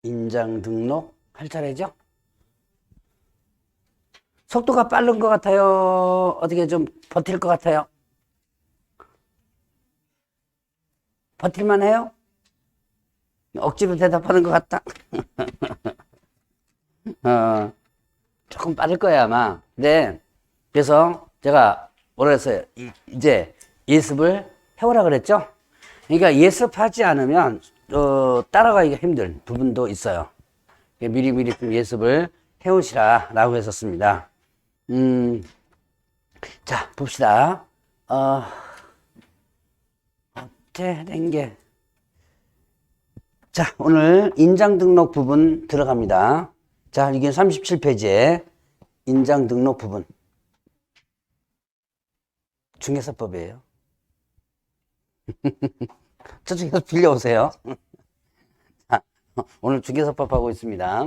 인장 등록 할 차례죠? 속도가 빠른 것 같아요? 어떻게 좀 버틸 것 같아요? 버틸만 해요? 억지로 대답하는 것 같다? 조금 빠를 거야, 아마. 네. 그래서 제가 뭐라 했어요? 이제 예습을 해오라 그랬죠? 그러니까 예습하지 않으면, 따라가기가 힘든 부분도 있어요. 미리미리 좀 예습을 해오시라 라고 했었습니다. 자, 봅시다. 어째 된 게. 자, 오늘 인장 등록 부분 들어갑니다. 자, 이게 37페이지에 인장 등록 부분. 중개사법이에요. 저쪽에서 빌려오세요. 자, 오늘 중개사법 하고 있습니다.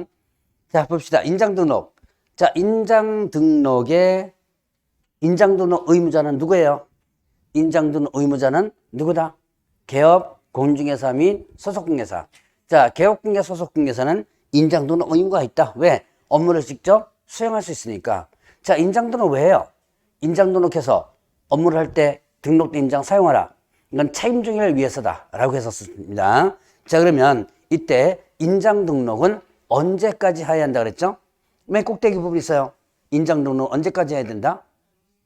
자, 봅시다. 인장 등록. 자, 인장 등록 의무자는 누구예요? 인장 등록 의무자는 누구다? 개업, 공인중개사 및 소속공개사. 자, 개업공개, 소속공개사는 인장 등록 의무가 있다. 왜? 업무를 직접 수행할 수 있으니까. 자, 인장 등록 왜 해요? 인장 등록해서 업무를 할 때 등록된 인장 사용하라. 이건 책임중개를 위해서다 라고 했었습니다. 자, 그러면 이때 인장 등록은 언제까지 해야 한다 그랬죠? 맨 꼭대기 부분 있어요. 인장 등록 언제까지 해야 된다?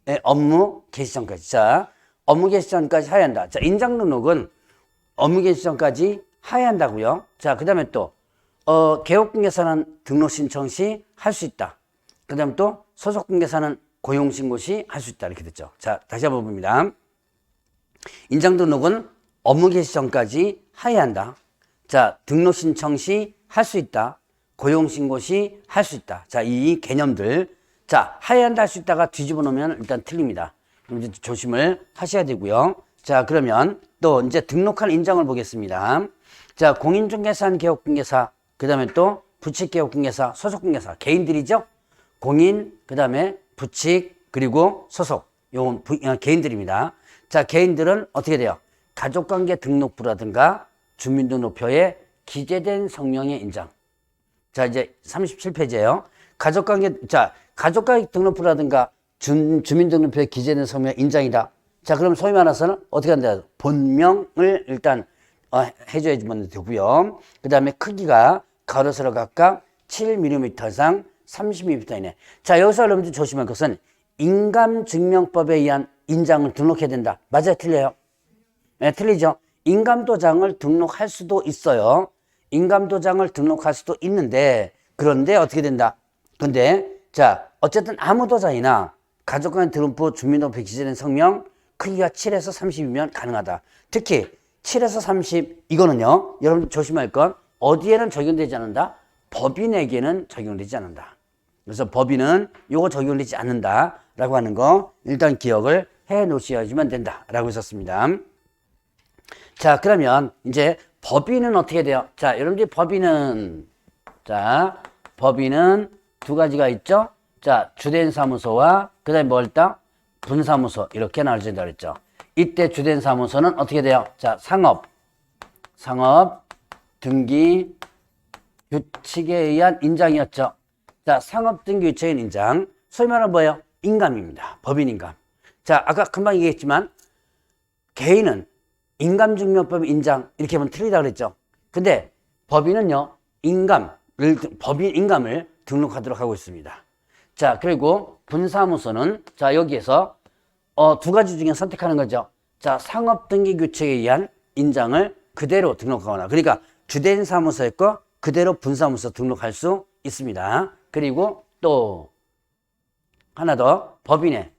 네, 업무 개시 전까지. 자, 업무 개시 전까지 해야 한다. 자, 인장 등록은 업무 개시 전까지 해야 한다고요. 자, 그 다음에 또 개업공개사는 등록 신청 시 할 수 있다. 그 다음에 또 소속공개사는 고용신고 시 할 수 있다. 이렇게 됐죠. 자, 다시 한번 봅니다. 인장 등록은 업무 개시 전까지 해야 한다. 자, 등록 신청 시 할 수 있다. 고용신고 시 할 수 있다. 자, 이 개념들. 자, 해야 한다, 할 수 있다가 뒤집어 놓으면 일단 틀립니다. 이제 조심을 하셔야 되고요. 자, 그러면 또 이제 등록한 인장을 보겠습니다. 자, 공인중개사, 개업공개사, 그 다음에 또 부칙개업공개사, 소속공개사, 개인들이죠? 공인, 그 다음에 부칙, 그리고 소속. 요건 개인들입니다. 자, 개인들은 어떻게 돼요? 가족관계 등록부라든가 주민등록표에 기재된 성명의 인장. 자, 이제 37페이지예요. 가족관계, 자, 가족관계 등록부라든가 주민등록표에 기재된 성명의 인장이다. 자, 그럼 소위 말해서는 어떻게 한다? 본명을 일단 해줘야지만 되고요. 그 다음에 크기가 가로 세로 각각 7mm 이상 30mm 이내. 자, 여기서 여러분들 조심할 것은 인감증명법에 의한 인장을 등록해야 된다. 맞아요? 틀려요? 네, 틀리죠? 인감도장을 등록할 수도 있어요. 인감도장을 등록할 수도 있는데, 그런데 어떻게 된다? 근데, 자, 어쨌든 아무 도장이나 가족관계 등록부 주민등록표 기재된 성명 크기가 7에서 30이면 가능하다. 특히 7에서 30 이거는요, 여러분 조심할 건 어디에는 적용되지 않는다? 법인에게는 적용되지 않는다. 그래서 법인은 요거 적용되지 않는다 라고 하는 거 일단 기억을 해 놓으셔야지만 된다 라고 했었습니다. 자, 그러면 이제 법인은 어떻게 돼요? 자, 여러분들이 법인은 두 가지가 있죠? 자, 주된 사무소와 그 다음에 뭘 있다? 분사무소 이렇게 나눠진다 그랬죠. 이때 주된 사무소는 어떻게 돼요? 자, 상업 등기 규칙에 의한 인장이었죠. 자, 상업 등기 규칙에 의한 인장. 소위 말하는 뭐예요? 인감입니다. 법인 인감. 자, 아까 금방 얘기했지만 개인은 인감증명법 인장 이렇게 하면 틀리다 그랬죠. 근데 법인은요, 법인 인감을 등록하도록 하고 있습니다. 자, 그리고 분사무소는 자, 여기에서 두 가지 중에 선택하는 거죠. 자, 상업등기규칙에 의한 인장을 그대로 등록하거나, 그러니까 주된 사무소에 거 그대로 분사무소 등록할 수 있습니다. 그리고 또 하나 더, 법인의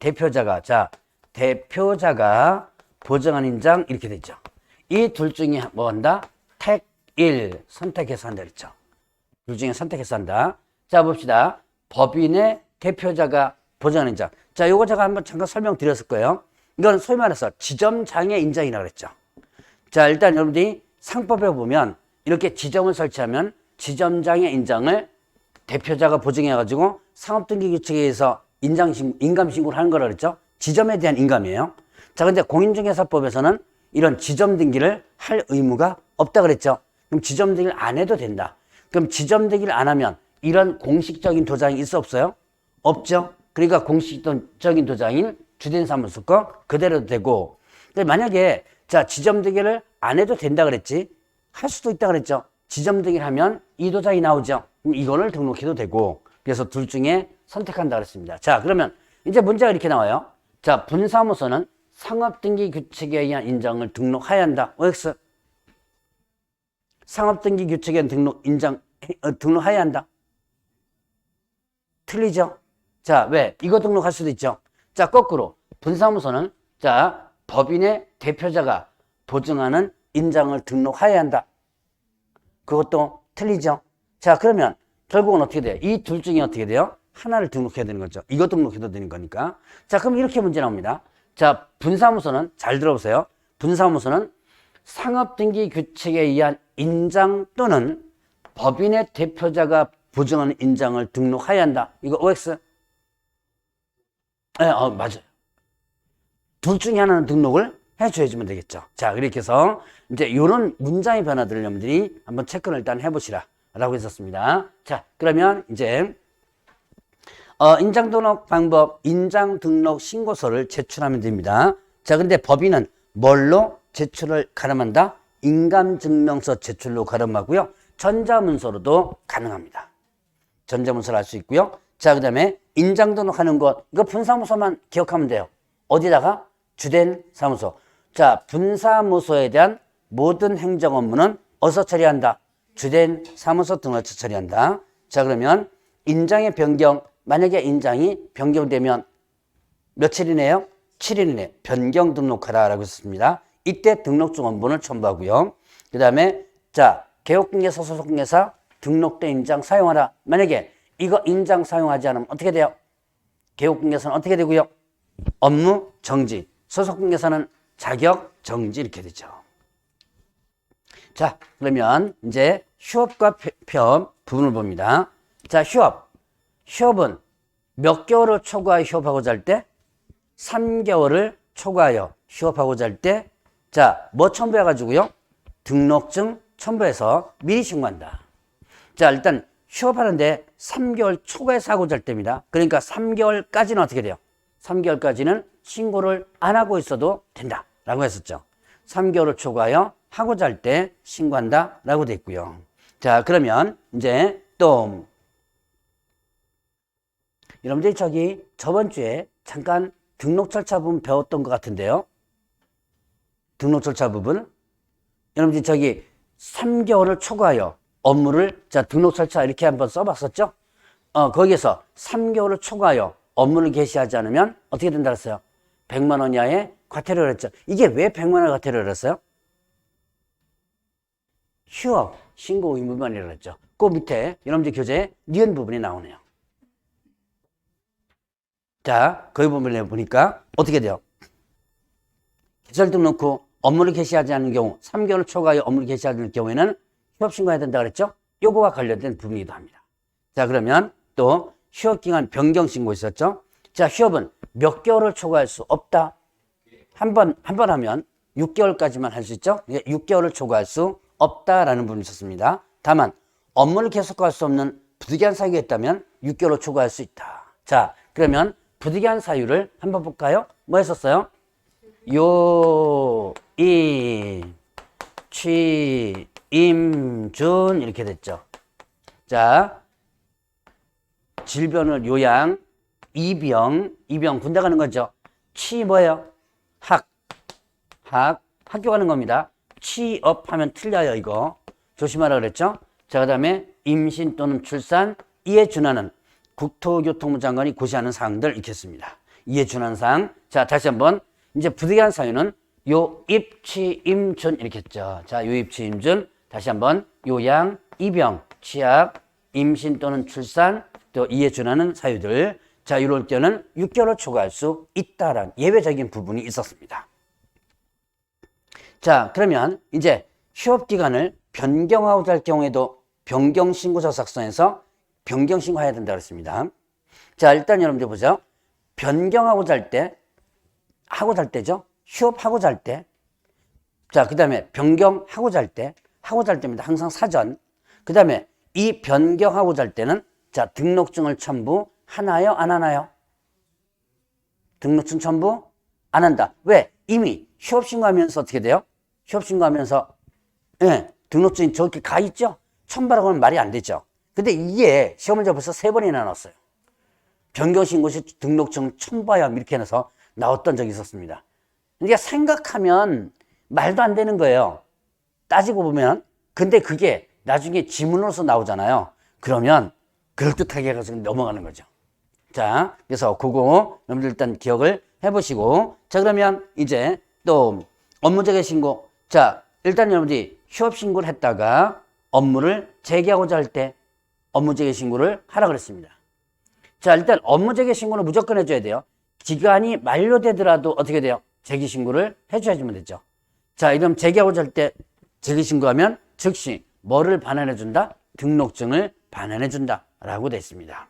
대표자가, 자, 대표자가 보정한 인장 이렇게 되죠. 이 둘 중에 뭐 한다? 택 1 선택해서 한다 그랬죠. 둘 중에 선택해서 한다. 자, 봅시다. 법인의 대표자가 보정한 인장. 자, 요거 제가 한번 잠깐 설명드렸을 거예요. 이건 소위 말해서 지점장의 인장이라고 그랬죠. 자, 일단 여러분들이 상법에 보면 이렇게 지점을 설치하면 지점장의 인장을 대표자가 보증해가지고 상업등기규칙에 의해서 인감신고를 하는 거라 그랬죠. 지점에 대한 인감이에요. 자, 근데 공인중개사법에서는 이런 지점 등기를 할 의무가 없다 그랬죠? 그럼 지점되기를 안 해도 된다. 그럼 지점되기를 안 하면 이런 공식적인 도장이 있어 없어요? 없죠? 그러니까 공식적인 도장인 주된 사무소 거 그대로 되고, 근데 만약에 자 지점되기를 안 해도 된다 그랬지, 할 수도 있다 그랬죠. 지점되기를 하면 이 도장이 나오죠. 그럼 이거를 등록해도 되고, 그래서 둘 중에 선택한다 그랬습니다. 자 그러면 이제 문제가 이렇게 나와요. 자 분사무소는 상업등기 규칙에 의한 인정을 등록해야 한다. OX. 상업등기 규칙에 의한 등록해야 한다. 틀리죠? 자, 왜? 이거 등록할 수도 있죠. 자, 거꾸로 분사무소는 자 법인의 대표자가 보증하는 인장을 등록해야 한다. 그것도 틀리죠. 자, 그러면 결국은 어떻게 돼요? 이 둘 중에 어떻게 돼요? 하나를 등록해야 되는 거죠. 이거 등록해도 되는 거니까. 자, 그럼 이렇게 문제 나옵니다. 자, 분사무소는 잘 들어보세요. 분사무소는 상업등기 규칙에 의한 인장 또는 법인의 대표자가 보증하는 인장을 등록해야 한다. 이거 OX? 네, 맞아요. 둘 중에 하나는 등록을 해줘야지면 되겠죠. 자, 이렇게 해서 이제 이런 문장의 변화들을 여러분들이 한번 체크를 일단 해보시라 라고 했었습니다. 자, 그러면 이제 인장 등록 방법, 인장 등록 신고서를 제출하면 됩니다. 자, 근데 법인은 뭘로 제출을 가름한다? 인감증명서 제출로 가름하고요. 전자문서로도 가능합니다. 전자문서를 할 수 있고요. 자, 그 다음에 인장 등록하는 것, 이거 분사무소만 기억하면 돼요. 어디다가? 주된 사무소. 자, 분사무소에 대한 모든 행정 업무는 어디서 처리한다? 주된 사무소 등록처 처리한다. 자, 그러면 인장의 변경, 만약에 인장이 변경되면 며칠이네요? 7일 이내 변경 등록하라 라고 했습니다. 이때 등록 중 원본을 첨부하고요. 그 다음에 자 개업공개사 소속공개사 등록된 인장 사용하라. 만약에 이거 인장 사용하지 않으면 어떻게 돼요? 개업공개사는 어떻게 되고요? 업무 정지. 소속공개사는 자격 정지 이렇게 되죠. 자, 그러면 이제 휴업과 폐업 부분을 봅니다. 자, 휴업은 몇 개월을 초과하여 휴업하고자 할 때? 3개월을 초과하여 휴업하고자 할 때, 자, 뭐 첨부해가지고요? 등록증 첨부해서 미리 신고한다. 자, 일단 휴업하는데 3개월 초과해서 하고자 할 때입니다. 그러니까 3개월까지는 어떻게 돼요? 3개월까지는 신고를 안 하고 있어도 된다 라고 했었죠. 3개월을 초과하여 하고자 할 때 신고한다 라고 돼 있고요. 자, 그러면 이제 또 여러분들이 저번 주에 잠깐 등록 절차 부분 배웠던 것 같은데요. 등록 절차 부분. 여러분들이 3개월을 초과하여 업무를, 자, 등록 절차 이렇게 한번 써봤었죠? 거기에서 3개월을 초과하여 업무를 개시하지 않으면 어떻게 된다 그랬어요? 100만 원 이하의 과태료를 했죠. 이게 왜 100만 원 과태료를 했어요? 휴업, 신고 의무 위반이라고 했죠. 그 밑에 여러분들 교재에 니은 부분이 나오네요. 자, 그 부분을 보니까 어떻게 돼요? 개설 등록 후 업무를 개시하지 않는 경우, 3개월 초과하여 업무를 개시하지 않는 경우에는 휴업 신고해야 된다 그랬죠? 요거와 관련된 부분이기도 합니다. 자, 그러면 또 휴업기간 변경 신고 있었죠? 자, 휴업은 몇 개월을 초과할 수 없다. 한 번 하면 6개월까지만 할 수 있죠? 6개월을 초과할 수 없다라는 부분이 있었습니다. 다만 업무를 계속할 수 없는 부득이한 사유가 있다면 6개월을 초과할 수 있다. 자, 그러면 부득이한 사유를 한번 볼까요? 뭐 했었어요? 취임준 이렇게 됐죠. 자, 질병을 요양, 이병 군대 가는 거죠. 뭐예요? 학교 가는 겁니다. 취업하면 틀려요, 이거. 조심하라 그랬죠? 자, 그 다음에 임신 또는 출산, 이에 준하는 국토교통부 장관이 고시하는 사항들 읽겠습니다. 이에 준하는 사항. 자, 다시 한번. 이제 부득이한 사유는 요입취임준 이렇게 했죠. 자, 요입취임준. 다시 한번. 요양, 입영, 취약, 임신 또는 출산, 또 이에 준하는 사유들. 자, 이럴 때는 6개월을 초과할 수 있다라는 예외적인 부분이 있었습니다. 자, 그러면 이제 휴업기간을 변경하고자 할 경우에도 변경신고서 작성해서 변경신고해야 된다고 했습니다. 자, 일단 여러분들 보죠. 변경하고자 할 때, 휴업하고자 할 때. 자, 그 다음에 변경하고자 할 때, 하고자 할 때입니다. 항상 사전. 그 다음에 이 변경하고자 할 때는 자, 등록증을 첨부하나요? 안 하나요? 등록증 첨부 안 한다. 왜? 이미 휴업신고하면서 어떻게 돼요? 휴업신고하면서 예, 등록증이 저렇게 가 있죠? 첨부라고 하면 말이 안 되죠. 근데 이게 시험 문제 벌써 3번이나 나왔어요. 변경신고 시 등록증 첨부하여 이렇게 해서 나왔던 적이 있었습니다. 그러니까 생각하면 말도 안 되는 거예요. 따지고 보면. 근데 그게 나중에 지문으로서 나오잖아요. 그러면 그럴듯하게 해서 넘어가는 거죠. 자, 그래서 그거 여러분들 일단 기억을 해보시고. 자, 그러면 이제 또 업무재개 신고. 자, 일단 여러분들이 휴업신고를 했다가 업무를 재개하고자 할 때 업무재개 신고를 하라 그랬습니다. 자, 일단 업무재개 신고는 무조건 해줘야 돼요. 기간이 만료되더라도 어떻게 돼요? 재개신고를 해줘야지만 되죠. 자, 이러면 재개하고자 할 때 재개신고하면 즉시 뭐를 반환해준다? 등록증을 반환해준다 라고 되어 있습니다.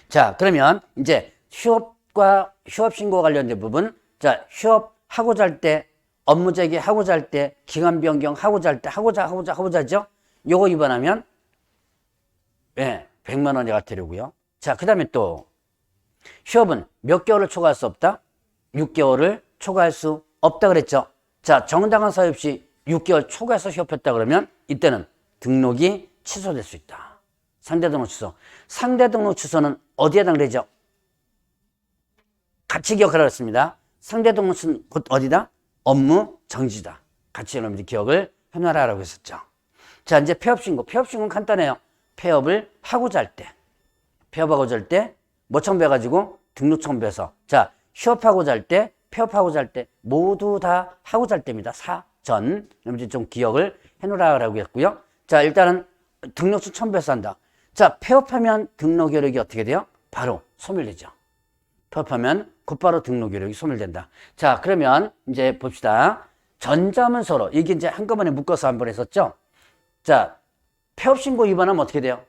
자, 그러면 이제 휴업과 휴업신고와 관련된 부분. 자, 휴업하고자 할 때, 업무재개 하고자 할 때, 기간 변경 하고자 할 때, 하고자 하죠? 요거 위반하면 예, 100만 원이 과태료고요. 자, 그 다음에 또 휴업은 몇 개월을 초과할 수 없다? 6개월을 초과할 수 없다 그랬죠. 자, 정당한 사유 없이 6개월 초과해서 휴업했다 그러면 이때는 등록이 취소될 수 있다. 상대 등록 취소. 상대 등록 취소는 어디에 해당되죠? 같이 기억하라고 했습니다. 상대 등록 취소는 곧 어디다? 업무 정지다. 같이 여러분들 기억을 해놔라라고 했었죠. 자, 이제 폐업신고. 폐업신고는 간단해요. 폐업을 하고자 할 때. 폐업하고자 할 때 뭐 첨부해가지고 등록 첨부해서. 자, 휴업하고자 할 때, 폐업하고자 할 때 모두 다 하고자 할 때입니다. 사전. 여러분들 좀 기억을 해놓으라고 했고요. 자, 일단은 등록증 첨부해서 한다. 자, 폐업하면 등록 이력이 어떻게 돼요? 바로 소멸되죠. 폐업하면 곧바로 등록 이력이 소멸된다. 자, 그러면 이제 봅시다. 전자문서로 이게 이제 한꺼번에 묶어서 한번 했었죠. 자, 폐업신고 위반하면 어떻게 돼요?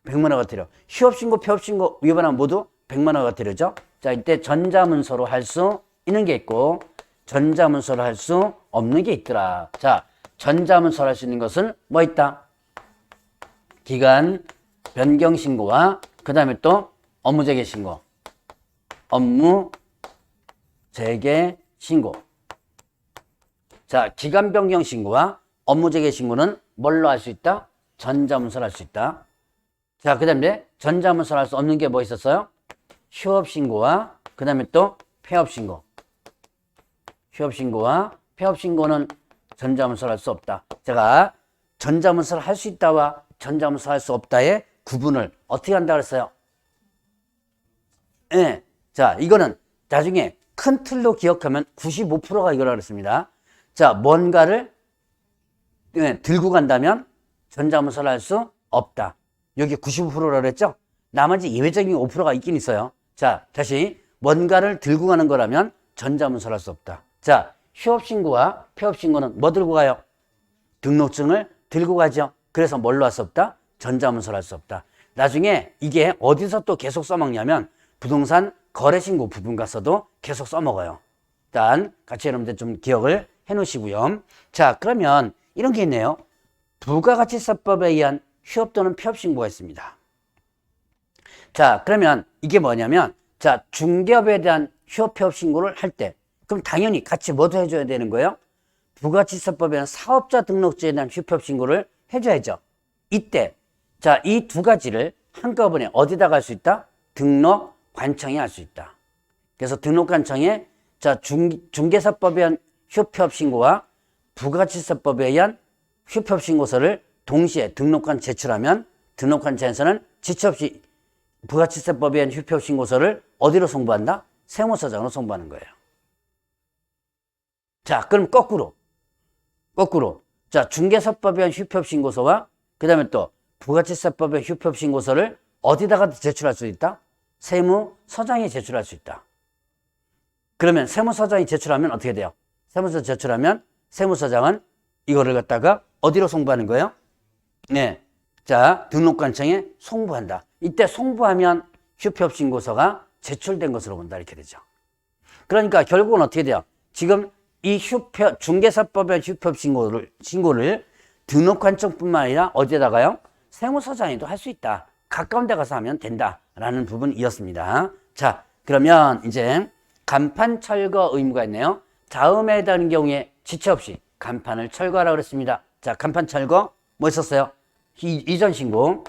100만 원 과태료. 휴업신고, 폐업신고 위반하면 모두 100만 원 과태료죠. 자, 이때 전자문서로 할 수 있는 게 있고 전자문서로 할 수 없는 게 있더라. 자, 전자문서로 할 수 있는 것은 뭐 있다? 기간 변경 신고와 그 다음에 또 업무재개 신고. 업무재개 신고. 자, 기간 변경 신고와 업무재개 신고는 뭘로 할 수 있다? 전자문서로 할 수 있다. 자, 그 다음에 전자문서로 할 수 없는 게 뭐 있었어요? 휴업신고와 그 다음에 또 폐업신고. 휴업신고와 폐업신고는 전자문서로 할 수 없다. 제가 전자문서를 할 수 있다와 전자문서 할 수 없다의 구분을 어떻게 한다 그랬어요? 예. 자, 이거는 나중에 큰 틀로 기억하면 95%가 이거라 그랬습니다. 자, 뭔가를 들고 간다면 전자문서를 할 수 없다. 여기 95%라 그랬죠? 나머지 예외적인 5%가 있긴 있어요. 자, 다시 뭔가를 들고 가는 거라면 전자문서를 할 수 없다. 자, 휴업신고와 폐업신고는 뭐 들고 가요? 등록증을 들고 가죠. 그래서 뭘로 할 수 없다? 전자문서를 할 수 없다. 나중에 이게 어디서 또 계속 써먹냐면 부동산 거래신고 부분 가서도 계속 써먹어요. 일단 같이 여러분들 좀 기억을 해놓으시고요. 자, 그러면 이런 게 있네요. 부가가치세법에 의한 휴업 또는 폐업신고가 있습니다. 자, 그러면 이게 뭐냐면 자, 중개업에 대한 휴업 폐업 신고를 할 때 그럼 당연히 같이 뭐도 해줘야 되는 거예요? 부가가치세법에 의한 사업자 등록제에 대한 휴업 폐업 신고를 해줘야죠. 이때 자, 이 두 가지를 한꺼번에 어디다가 할 수 있다? 등록관청에 할 수 있다. 그래서 등록관청에 자, 중개사법에 의한 휴업 폐업 신고와 부가가치세법에 의한 휴업 폐업 신고서를 동시에 등록관 제출하면 등록관청에서는 지체 없이 부가가치세법에 의한 휴업 폐업 신고서를 어디로 송부한다? 세무서장으로 송부하는 거예요. 자, 그럼 거꾸로. 자, 중개사법에 의한 휴업 폐업 신고서와 그 다음에 또 부가가치세법에 의한 휴업 폐업 신고서를 어디다가 제출할 수 있다? 세무서장에 제출할 수 있다. 그러면 세무서장이 제출하면 어떻게 돼요? 세무서 제출하면 세무서장은 이거를 갖다가 어디로 송부하는 거예요? 네. 자, 등록관청에 송부한다. 이때 송부하면 휴업 폐업 신고서가 제출된 것으로 본다. 이렇게 되죠. 그러니까 결국은 어떻게 돼요? 지금 이 중개사법의 휴법 신고를 등록관청뿐만 아니라 어디에다가요? 세무서장에도 할 수 있다. 가까운 데 가서 하면 된다라는 부분이었습니다. 자, 그러면 이제 간판 철거 의무가 있네요. 다음에 해당하는 경우에 지체 없이 간판을 철거하라고 그랬습니다. 자, 간판 철거 뭐 있었어요? 이전 신고,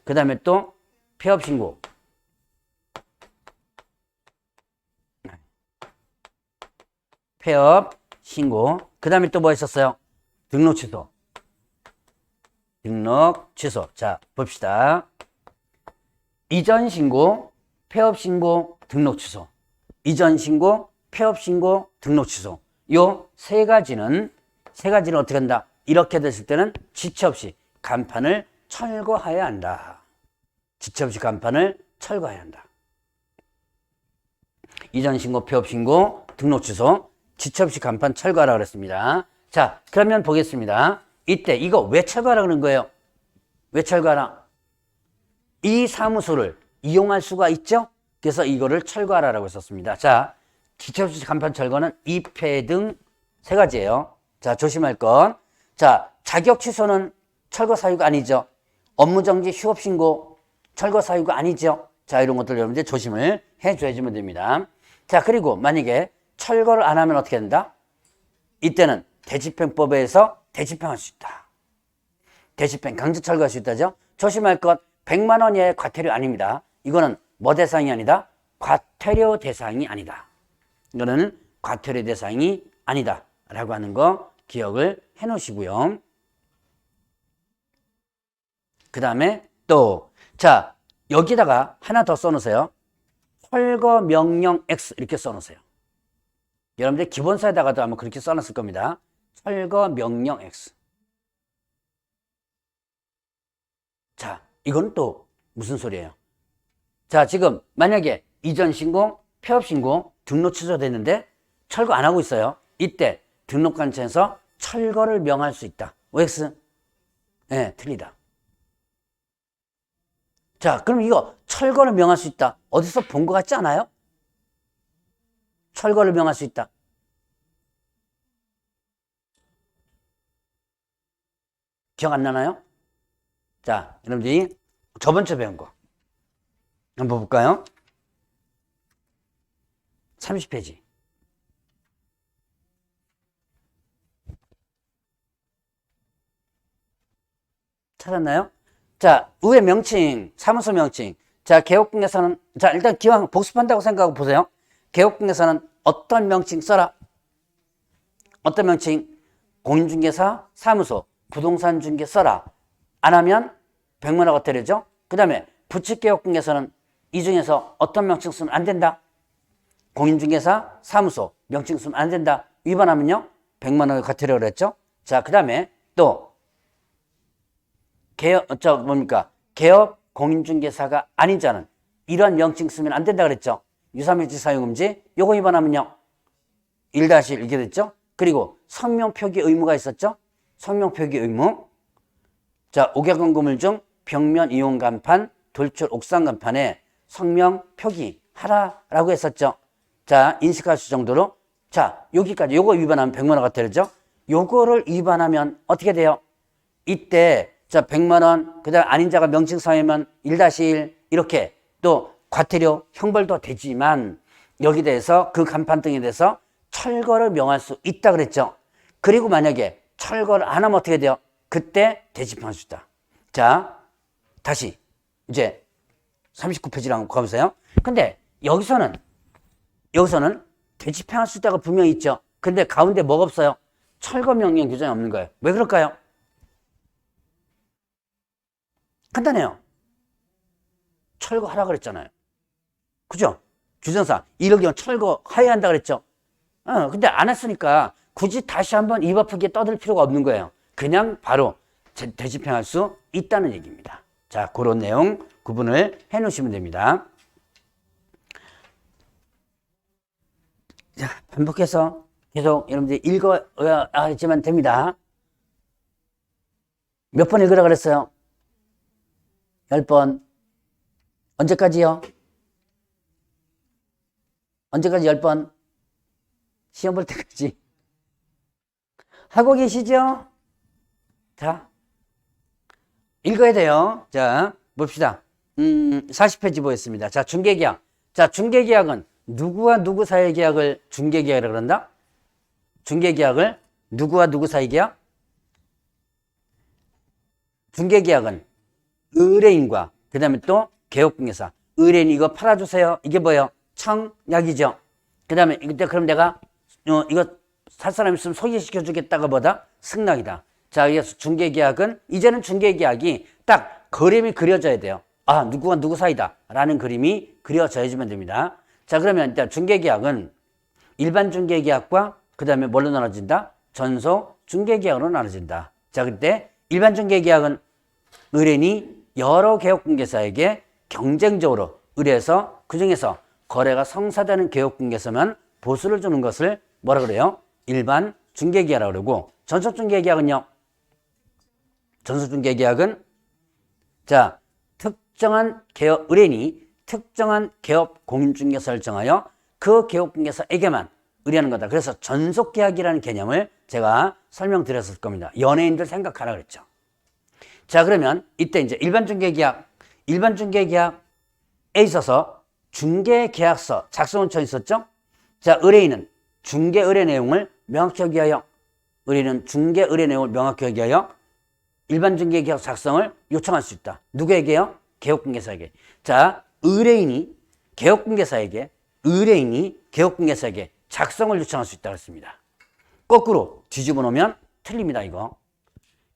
그 다음에 또 폐업 신고. 폐업 신고. 그 다음에 또 뭐 있었어요? 등록 취소. 자, 봅시다. 이전 신고, 폐업 신고, 등록 취소. 이전 신고, 폐업 신고, 등록 취소. 요 세 가지는 어떻게 한다? 이렇게 됐을 때는 지체 없이 간판을 철거해야 한다. 지체 없이 간판을 철거해야 한다. 이전 신고, 폐업 신고, 등록 취소, 지체 없이 간판 철거하라고 그랬습니다. 자, 그러면 보겠습니다. 이때 이거 왜 철거하라 그런 거예요? 왜 철거하라? 이 사무소를 이용할 수가 있죠? 그래서 이거를 철거하라고 했었습니다. 자, 지체 없이 간판 철거는 2폐 등 세 가지예요. 자, 조심할 건. 자, 자격 취소는 철거 사유가 아니죠. 업무 정지 휴업 신고 철거 사유가 아니죠. 자, 이런 것들 여러분들 조심을 해줘야지면 됩니다. 자, 그리고 만약에 철거를 안 하면 어떻게 된다? 이때는 대집행법에서 대집행할 수 있다. 대집행, 강제 철거할 수 있다죠. 조심할 것, 100만 원 이하의 과태료 아닙니다. 이거는 뭐 대상이 아니다? 과태료 대상이 아니다. 이거는 과태료 대상이 아니다. 라고 하는 거 기억을 해 놓으시고요. 그 다음에 또, 자, 여기다가 하나 더 써놓으세요. 철거 명령 X 이렇게 써놓으세요. 여러분들 기본서에다가도 아마 그렇게 써놨을 겁니다. 철거 명령 X. 자, 이건 또 무슨 소리예요? 자, 지금 만약에 이전 신고, 폐업 신고, 등록 취소됐는데 철거 안 하고 있어요. 이때 등록관청에서 철거를 명할 수 있다. OX? 네, 틀리다. 자, 그럼 이거 철거를 명할 수 있다. 어디서 본 것 같지 않아요? 철거를 명할 수 있다. 기억 안 나나요? 자, 여러분들이 저번 주에 배운 거 한번 볼까요? 30페이지. 찾았나요? 자, 위에 명칭, 사무소 명칭. 자, 개업공개서는, 자, 일단 기왕 복습한다고 생각하고 보세요. 개업공개서는 어떤 명칭 써라? 어떤 명칭? 공인중개사, 사무소, 부동산 중개 써라. 안 하면 100만 원 과태료죠? 그 다음에 부칙개업공개서는 이 중에서 어떤 명칭 쓰면 안 된다? 공인중개사, 사무소, 명칭 쓰면 안 된다. 위반하면요? 100만 원의 과태료를 했죠? 자, 그 다음에 또 개업 공인중개사가 아닌 자는 이러한 명칭 쓰면 안 된다 그랬죠? 유사물질 사용금지, 요거 위반하면요 1-1 이렇게 됐죠? 그리고 성명 표기 의무가 있었죠? 성명 표기 의무. 자, 옥외관 건물 중 벽면 이용 간판, 돌출 옥상 간판에 성명 표기 하라라고 했었죠? 자, 인식할 수 정도로. 자, 여기까지 요거 위반하면 100만 원 과태료죠? 요거를 위반하면 어떻게 돼요? 이때 자, 100만 원, 그 다음 아닌 자가 명칭 사용하면 1-1 이렇게 또 과태료 형벌도 되지만 여기 대해서 그 간판 등에 대해서 철거를 명할 수 있다 그랬죠. 그리고 만약에 철거를 안 하면 어떻게 돼요? 그때 대집행할 수 있다. 자, 다시 이제 39페이지랑 가보세요. 근데 여기서는 대집행할 수 있다가 분명히 있죠. 근데 가운데 뭐가 없어요? 철거 명령 규정이 없는 거예요. 왜 그럴까요? 간단해요. 철거하라 그랬잖아요. 그죠? 규정상 이럴 경우 철거해야 한다 그랬죠. 근데 안 했으니까 굳이 다시 한번 입 아프게 떠들 필요가 없는 거예요. 그냥 바로 대집행할 수 있다는 얘기입니다. 자, 그런 내용 구분을 해 놓으시면 됩니다. 자, 반복해서 계속 여러분들이 읽어야지만 됩니다. 몇 번 읽으라 그랬어요? 10번. 언제까지요? 언제까지 10번? 시험 볼 때까지. 하고 계시죠? 자, 읽어야 돼요. 자, 봅시다. 40페이지 보겠습니다. 자, 중개계약. 자, 중개계약은 누구와 누구 사이 계약을 중개계약이라고 그런다? 중개계약을 누구와 누구 사이 계약? 중개계약은 의뢰인과 그 다음에 또 개업공개사. 의뢰인 이거 팔아주세요. 이게 뭐예요? 청약이죠. 그 다음에 이때 그럼 내가 이거 살 사람 있으면 소개시켜 주겠다가 뭐다? 승낙이다. 자, 그래서 중개계약은 이제는 중개계약이 딱 그림이 그려져야 돼요. 아, 누구와 누구 사이다 라는 그림이 그려져야지만 됩니다. 자, 그러면 일단 중개계약은 일반 중개계약과 그 다음에 뭘로 나눠진다? 전속 중개계약으로 나눠진다. 자, 그때 일반 중개계약은 의뢰인이 여러 개업공개사에게 경쟁적으로 의뢰해서 그 중에서 거래가 성사되는 개업공개사만 보수를 주는 것을 뭐라 그래요? 일반 중개계약이라고 그러고, 전속 중개계약은요? 전속 중개계약은 자, 특정한 개업 의뢰인이 특정한 개업 공인중개사를 정하여 그 개업공개사에게만 의뢰하는 거다. 그래서 전속계약이라는 개념을 제가 설명드렸을 겁니다. 연예인들 생각하라 그랬죠. 자, 그러면 이때 이제 일반 중개계약에 있어서 중개계약서 작성원청 있었죠? 자, 의뢰인은 중개 의뢰 내용을 명확히 하기 위하여 일반 중개계약 작성을 요청할 수 있다. 누구에게요? 개업공개사에게. 자, 의뢰인이 개업공개사에게 작성을 요청할 수 있다고 했습니다. 거꾸로 뒤집어 놓으면 틀립니다, 이거.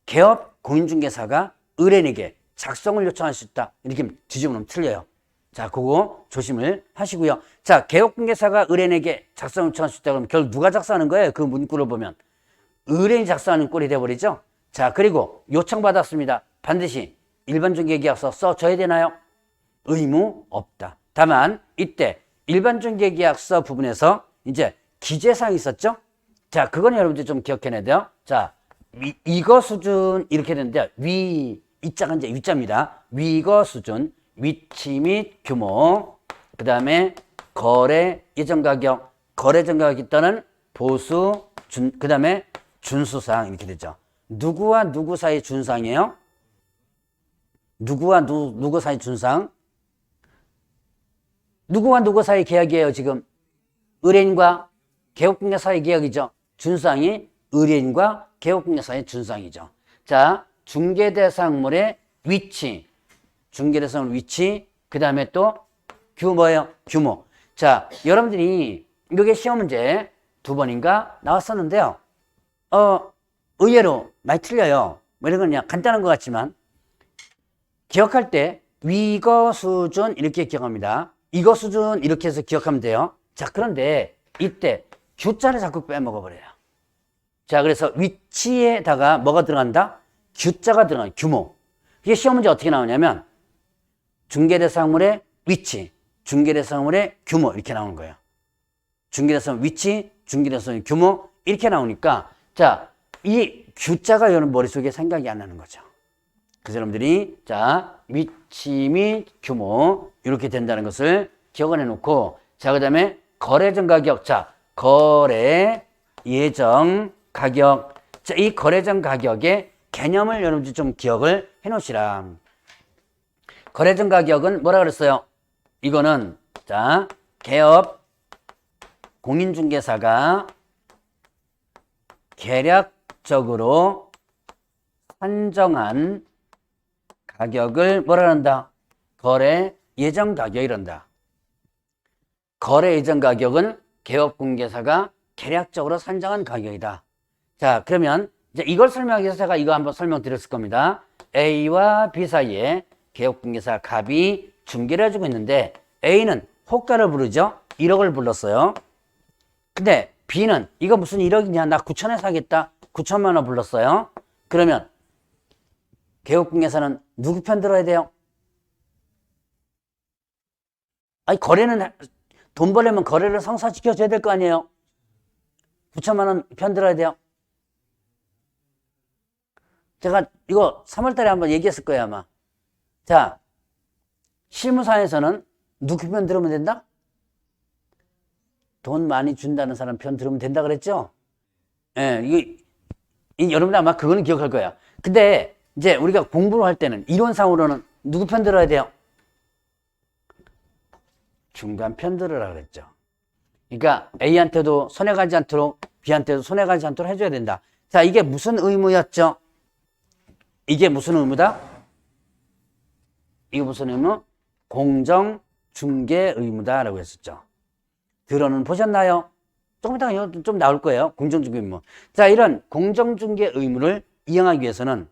개업 공인중개사가 의뢰인에게 작성을 요청할 수 있다. 이렇게 뒤집어 놓으면 틀려요. 자, 그거 조심을 하시고요. 자, 개업공개사가 의뢰인에게 작성을 요청할 수 있다 그러면 결국 누가 작성하는 거예요? 그 문구를 보면. 의뢰인이 작성하는 꼴이 돼버리죠? 자, 그리고 요청받았습니다. 반드시 일반 중개계약서 써줘야 되나요? 의무 없다. 다만 이때 일반 중개계약서 부분에서 이제 기재사항이 있었죠? 자, 그건 여러분들 좀 기억해내야 돼요. 자, 이거 수준 이렇게 되는데 이자가 이제 위자입니다. 위거 수준, 위치 및 규모, 그 다음에 거래 예정 가격, 거래 예정 가격이 있다는 보수, 그 다음에 준수사항 이렇게 되죠. 누구와 누구 사이 준사항이에요? 누구와 누구 사이 준사항? 누구와 누구 사이 계약이에요, 지금? 의뢰인과 개업공개 사이 계약이죠. 준사항이 의뢰인과 개업공개 사이 준사항이죠. 자, 중개대상물의 위치, 중개대상물 위치, 그 다음에 또 규모예요, 규모. 자, 여러분들이 이게 시험 문제 2번인가 나왔었는데요. 의외로 많이 틀려요. 뭐 이런 건 그냥 간단한 것 같지만 기억할 때 위거 수준 이렇게 기억합니다. 이거 수준 이렇게 해서 기억하면 돼요. 자, 그런데 이때 규자를 자꾸 빼먹어 버려요. 자, 그래서 위치에다가 뭐가 들어간다? 규자가 들어가요. 규모. 이게 시험 문제 어떻게 나오냐면 중개대상물의 위치, 중개대상물의 규모 이렇게 나오는 거예요. 중개대상물 위치, 중개대상물 규모 이렇게 나오니까 자, 이 규자가 여러분 머릿속에 생각이 안 나는 거죠. 그래서 여러분들이 자, 위치 및 규모 이렇게 된다는 것을 기억을 해놓고, 자, 그 다음에 거래 예정 가격. 자, 거래 예정 가격. 자, 이 거래 예정 가격의 개념을 여러분들이 좀 기억을 해놓으시라. 거래 예정 가격은 뭐라 그랬어요? 이거는 자, 개업 공인중개사가 계략적으로 산정한 가격을 뭐라 한다? 거래 예정 가격 이란다. 거래 예정 가격은 개업공개사가 계략적으로 산정한 가격이다. 자, 그러면 이제 이걸 설명하기 위해서 제가 이거 한번 설명드렸을 겁니다. A와 B 사이에 개업공개사 갑이 중개를 해주고 있는데 A는 호가를 부르죠. 1억을 불렀어요. 근데 B는 이거 무슨 1억이냐? 나 9천에 사겠다. 9천만 원 불렀어요. 그러면 개업공개사는 누구 편 들어야 돼요? 아니, 거래는 돈 벌려면 거래를 성사시켜줘야 될 거 아니에요? 9천만 원 편 들어야 돼요? 제가 이거 3월 달에 한번 얘기했을 거예요, 아마. 자, 실무사에서는 누구 편 들으면 된다? 돈 많이 준다는 사람 편 들으면 된다 그랬죠? 예, 여러분들 아마 그거는 기억할 거예요. 근데 이제 우리가 공부를 할 때는 이론상으로는 누구 편 들어야 돼요? 중간 편 들으라 그랬죠. 그러니까 A한테도 손해가지 않도록 B한테도 손해가지 않도록 해줘야 된다. 자, 이게 무슨 의무였죠? 이게 무슨 의무다? 이게 무슨 의무? 공정 중개 의무다라고 했었죠. 들어는 보셨나요? 조금 이따가 좀 나올 거예요. 공정중개 의무. 자, 이런 공정중개 의무를 이행하기 위해서는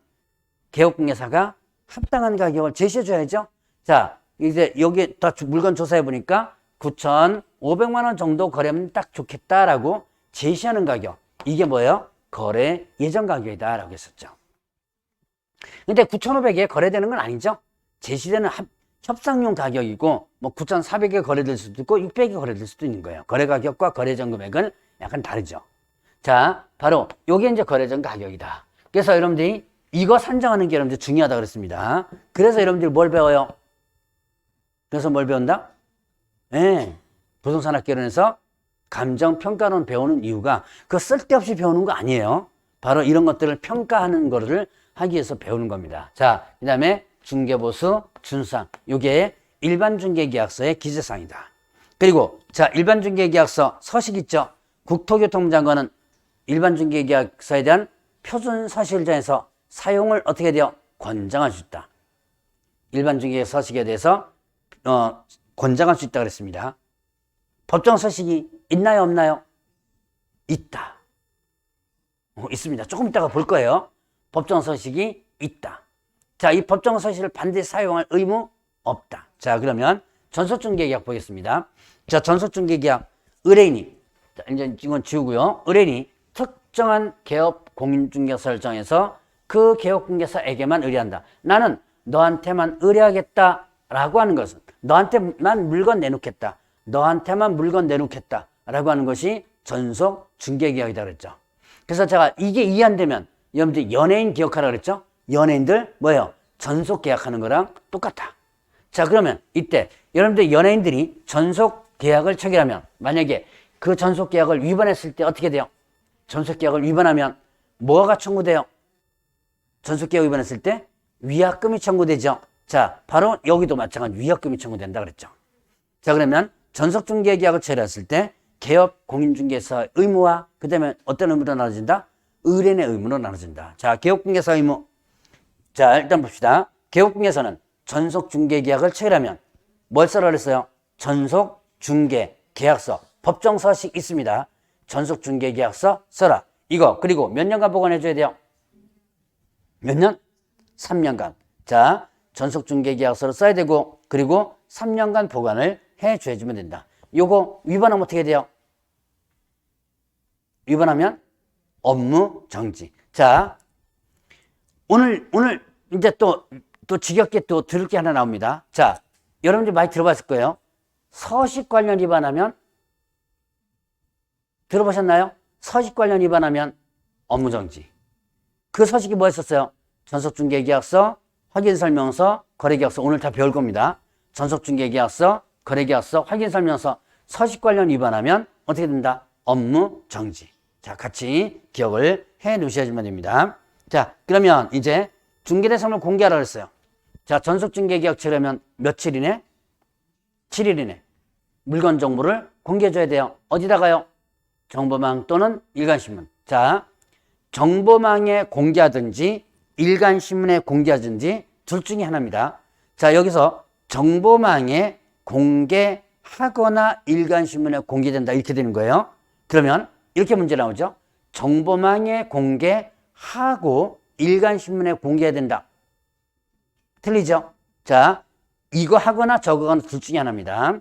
개업공개사가 합당한 가격을 제시해줘야죠. 자, 이제 여기 다 물건 조사해 보니까 9,500만 원 정도 거래하면 딱 좋겠다라고 제시하는 가격. 이게 뭐예요? 거래 예정 가격이다라고 했었죠. 근데 9,500에 거래되는 건 아니죠. 제시되는 협상용 가격이고 뭐 9,400에 거래될 수도 있고 600에 거래될 수도 있는 거예요. 거래 가격과 거래전 금액은 약간 다르죠. 자, 바로 요게 이제 거래전 가격이다. 그래서 여러분들이 이거 산정하는 게 여러분들 중요하다 그랬습니다. 그래서 여러분들 뭘 배워요? 그래서 뭘 배운다? 네, 부동산학개론에서 감정평가론 배우는 이유가 그 쓸데없이 배우는 거 아니에요. 바로 이런 것들을 평가하는 거를 하기 위해서 배우는 겁니다. 자, 그 다음에 중개보수 준수사항. 요게 일반중개계약서의 기재사항이다. 그리고 자, 일반중개계약서 서식 있죠. 국토교통부장관은 일반중개계약서에 대한 표준서실자에서 사용을 어떻게 돼요? 권장할 수 있다. 일반중개 서식에 대해서 권장할 수 있다 그랬습니다. 법정서식이 있나요, 없나요? 있다. 있습니다. 조금 이따가 볼 거예요. 법정서식이 있다. 자, 이 법정서식을 반드시 사용할 의무 없다. 자, 그러면 전속중개계약 보겠습니다. 자, 전속중개계약 의뢰인이, 자, 이제 이건 지우고요. 의뢰인이 특정한 개업 공인중개사를 정해서 그 개업공개사에게만 의뢰한다. 나는 너한테만 의뢰하겠다라고 하는 것은 너한테만 물건 내놓겠다. 너한테만 물건 내놓겠다라고 하는 것이 전속중개계약이다 그랬죠. 그래서 제가 이게 이해 안 되면 여러분들 연예인 기억하라 그랬죠? 연예인들 뭐예요? 전속 계약하는 거랑 똑같아. 자, 그러면 이때 여러분들 연예인들이 전속 계약을 체결하면 만약에 그 전속 계약을 위반했을 때 어떻게 돼요? 전속 계약을 위반하면 뭐가 청구돼요? 전속 계약 위반했을 때 위약금이 청구되죠. 자, 바로 여기도 마찬가지 위약금이 청구된다 그랬죠. 자, 그러면 전속중개계약을 체결했을 때 개업 공인중개사의 의무와 그 다음에 어떤 의무로 나눠진다? 의뢰인의 의무로 나눠진다. 자, 개업공개사 의무. 자, 일단 봅시다. 개업공개사는 전속중개계약을 체결하면 뭘 써라 그랬어요? 전속중개계약서. 법정서식 있습니다. 전속중개계약서 써라. 이거 그리고 몇 년간 보관해줘야 돼요? 몇 년? 3년간. 자, 전속중개계약서를 써야 되고 그리고 3년간 보관을 해줘주면 된다. 요거 위반하면 어떻게 돼요? 위반하면 업무 정지. 자, 오늘 이제 또 지겹게 또 들을 게 하나 나옵니다. 자, 여러분들 많이 들어봤을 거예요. 서식 관련 위반하면 들어보셨나요? 서식 관련 위반하면 업무 정지. 그 서식이 뭐였었어요? 전속중개계약서, 확인설명서, 거래계약서. 오늘 다 배울 겁니다. 전속중개계약서, 거래계약서, 확인설명서, 서식 관련 위반하면 어떻게 된다? 업무 정지. 자, 같이 기억을 해 놓으셔야지만 됩니다. 자, 그러면 이제 중개대상을 공개하라 그랬어요. 자, 전속중개계약 체결하면 며칠 이내? 7일 이내. 물건 정보를 공개해줘야 돼요. 어디다가요? 정보망 또는 일간신문. 자, 정보망에 공개하든지 일간신문에 공개하든지 둘 중에 하나입니다. 자, 여기서 정보망에 공개하거나 일간신문에 공개된다 이렇게 되는 거예요. 그러면 이렇게 문제 나오죠. 정보망에 공개하고 일간신문에 공개해야 된다. 틀리죠? 자, 이거 하거나 저거 하거나 둘 중에 하나입니다.